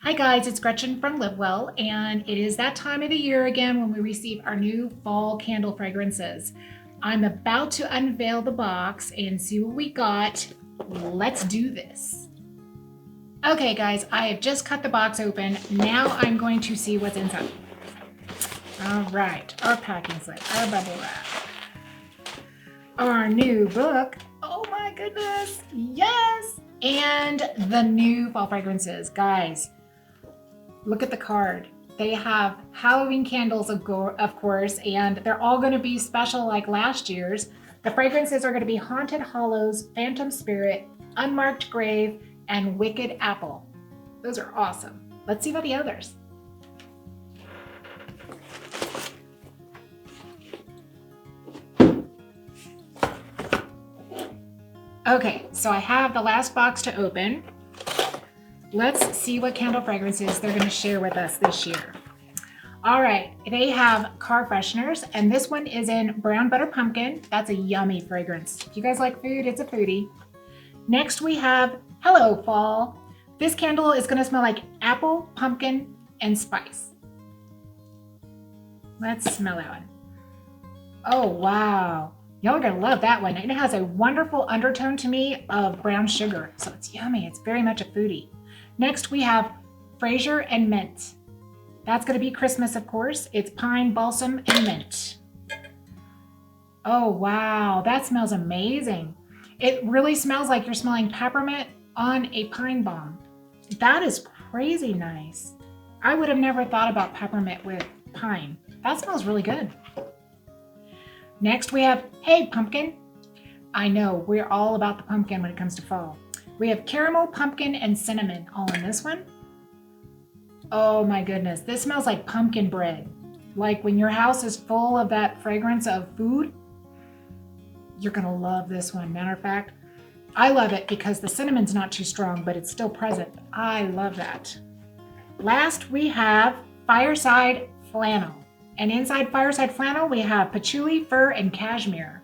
Hi guys, it's Gretchen from Live Well, and it is that time of the year again when we receive our new fall candle fragrances. I'm about to unveil the box and see what we got. Let's do this. Okay guys, I have just cut the box open. Now I'm going to see what's inside. All right, our packing slip, our bubble wrap, our new book. Oh my goodness, yes! And the new fall fragrances. Guys, look at the card. They have Halloween candles, of course, and they're all going to be special like last year's. The fragrances are going to be Haunted Hollows, Phantom Spirit, Unmarked Grave, and Wicked Apple. Those are awesome. Let's see about the others. Okay, so I have the last box to open. Let's see what candle fragrances they're going to share with us this year. All right, they have car fresheners, and this one is in brown butter pumpkin. That's a yummy fragrance. If you guys like food, it's a foodie. Next, we have Hello Fall. This candle is going to smell like apple, pumpkin, and spice. Let's smell that one. Oh, wow. Y'all are going to love that one. It has a wonderful undertone to me of brown sugar, so it's yummy. It's very much a foodie. Next, we have Fraser and Mint. That's going to be Christmas, of course. It's pine, balsam, and mint. Oh, wow. That smells amazing. It really smells like you're smelling peppermint on a pine bomb. That is crazy nice. I would have never thought about peppermint with pine. That smells really good. Next, we have Hey Pumpkin. I know, we're all about the pumpkin when it comes to fall. We have caramel, pumpkin, and cinnamon all in this one. Oh my goodness, this smells like pumpkin bread. Like when your house is full of that fragrance of food, you're gonna love this one. Matter of fact, I love it because the cinnamon's not too strong, but it's still present. I love that. Last, we have Fireside Flannel. And inside Fireside Flannel, we have patchouli, fir, and cashmere.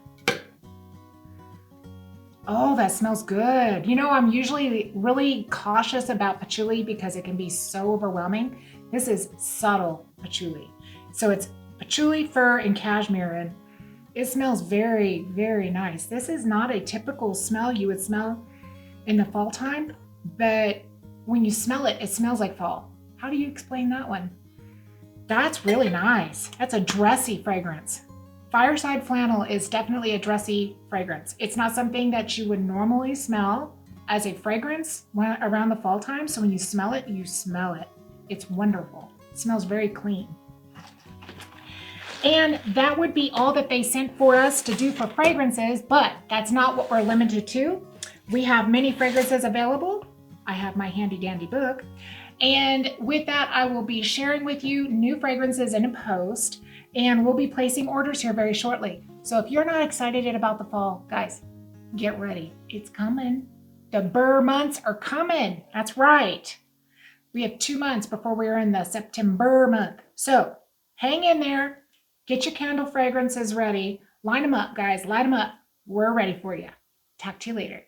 Oh, that smells good. You know, I'm usually really cautious about patchouli because it can be so overwhelming. This is subtle patchouli. So it's patchouli, fir, and cashmere, and it smells very, very nice. This is not a typical smell you would smell in the fall time, but when you smell it, it smells like fall. How do you explain that one? That's really nice. That's a dressy fragrance. Fireside Flannel is definitely a dressy fragrance. It's not something that you would normally smell as a fragrance around the fall time. So when you smell it, you smell it. It's wonderful. It smells very clean. And that would be all that they sent for us to do for fragrances, but that's not what we're limited to. We have many fragrances available. I have my handy dandy book. And with that, I will be sharing with you new fragrances in a post, and we'll be placing orders here very shortly. So if you're not excited about the fall, guys, get ready. It's coming. The Burr months are coming. That's right. We have 2 months before we're in the September month. So hang in there. Get your candle fragrances ready. Line them up, guys. Light them up. We're ready for you. Talk to you later.